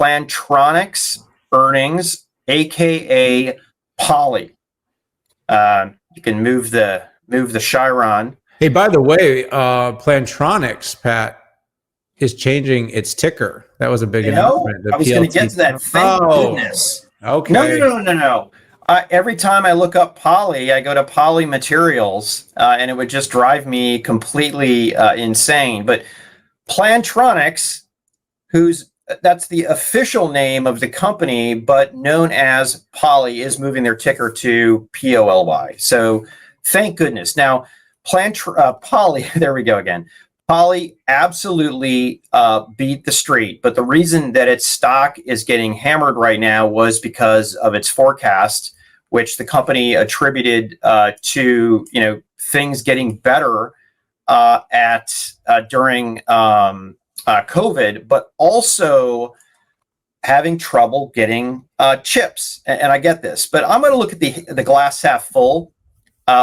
Plantronics Earnings, aka Poly. You can move the Chiron. Hey, by the way, Plantronics, Pat, is changing its ticker. That was a big announcement. I was going to get to that. Thank goodness. Okay. No. Every time I look up Poly, I go to Poly Materials, and it would just drive me completely insane. But Plantronics, that's the official name of the company, but known as Poly, is moving their ticker to POLY. So thank goodness. Now, Poly, there we go again. Poly absolutely beat the street, but the reason that its stock is getting hammered right now was because of its forecast, which the company attributed to things getting better during COVID, but also having trouble getting chips. And I get this, but I'm going to look at the glass half full,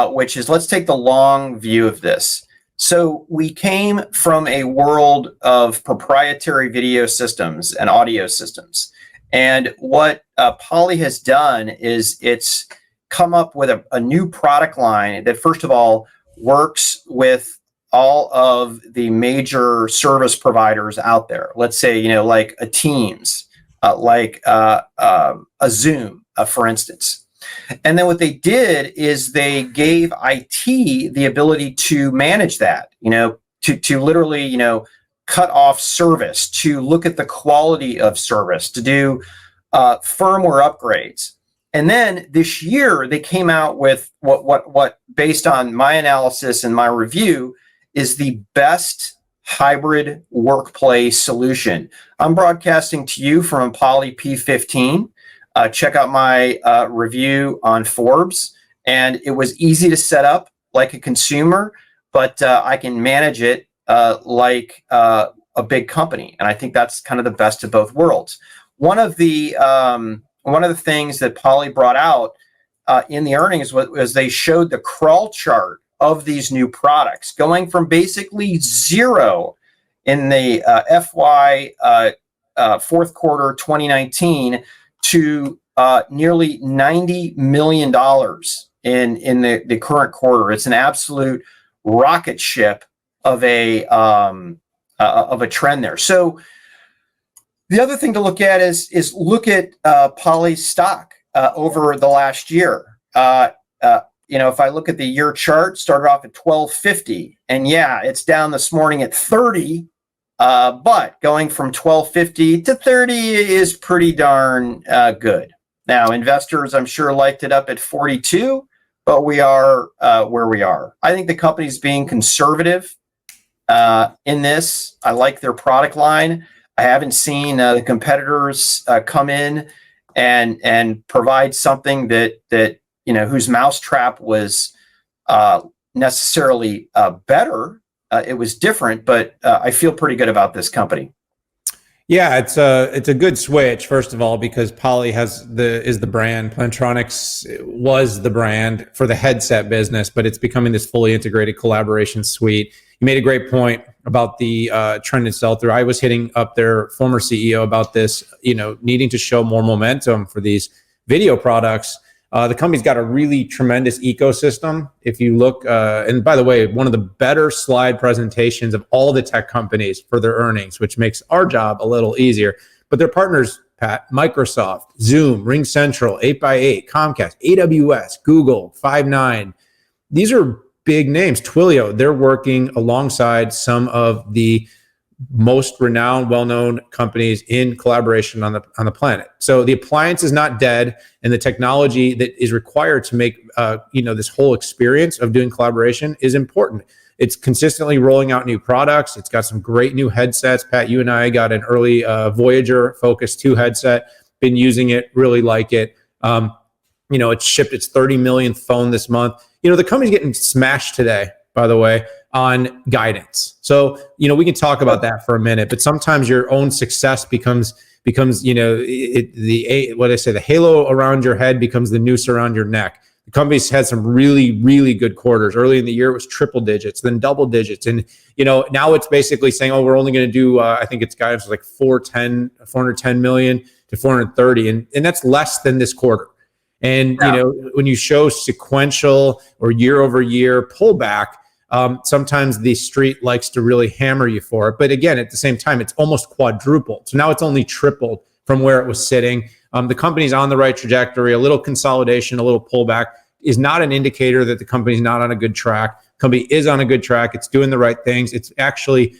which is, let's take the long view of this. So we came from a world of proprietary video systems and audio systems. And what Poly has done is it's come up with a new product line that, first of all, works with all of the major service providers out there. Let's say, like a Teams, like a Zoom, for instance. And then what they did is they gave IT the ability to manage that, to literally, cut off service, to look at the quality of service, to do firmware upgrades. And then this year they came out with what based on my analysis and my review is the best hybrid workplace solution. I'm broadcasting to you from a Poly P15. Check out my review on Forbes, and it was easy to set up like a consumer, but I can manage it like a big company, and I think that's kind of the best of both worlds. One of the things that Poly brought out in the earnings was they showed the crawl chart of these new products, going from basically zero in the FY fourth quarter 2019 to nearly $90 million in the current quarter. It's an absolute rocket ship of a trend there. So the other thing to look at is look at Poly's stock over the last year. If I look at the year chart, started off at 1250, and yeah, it's down this morning at 30. But going from 1250 to 30 is pretty darn good. Now, investors, I'm sure, liked it up at 42, but we are where we are. I think the company's being conservative in this. I like their product line. I haven't seen the competitors come in and provide something that whose mousetrap was necessarily better. It was different, but I feel pretty good about this company. Yeah, it's a good switch, first of all, because Poly is the brand. Plantronics was the brand for the headset business, but it's becoming this fully integrated collaboration suite. You made a great point about the trend in sell-through. I was hitting up their former CEO about this, needing to show more momentum for these video products. The company's got a really tremendous ecosystem. If you look, and by the way, one of the better slide presentations of all the tech companies for their earnings, which makes our job a little easier. But their partners, Pat, Microsoft, Zoom, RingCentral, 8x8, Comcast, AWS, Google, Five9. These are big names. Twilio, they're working alongside some of the most renowned, well-known companies in collaboration on the planet. So the appliance is not dead, and the technology that is required to make this whole experience of doing collaboration is important. It's consistently rolling out new products. It's got some great new headsets. Pat, you and I got an early Voyager Focus 2 headset. Been using it, really like it. It shipped its 30 millionth phone this month. The company's getting smashed today, by the way, on guidance. So, we can talk about that for a minute, but sometimes your own success becomes, the halo around your head becomes the noose around your neck. The The company's had some really, really good quarters. Early in the year, it was triple digits, then double digits. And, now it's basically saying, oh, we're only going to do, I think its guidance was like 410 million to 430. And that's less than this quarter. And, when you show sequential or year over year pullback, sometimes the street likes to really hammer you for it. But again, at the same time, it's almost quadrupled. So now it's only tripled from where it was sitting. The company's on the right trajectory. A little consolidation, a little pullback is not an indicator that the company's not on a good track. The company is on a good track. It's doing the right things. It's actually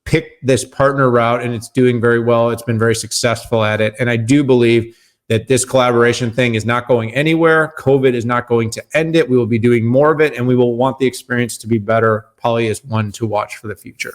picked this partner route and it's doing very well. It's been very successful at it. And I do believe that this collaboration thing is not going anywhere. COVID is not going to end it. We will be doing more of it and we will want the experience to be better. Poly is one to watch for the future.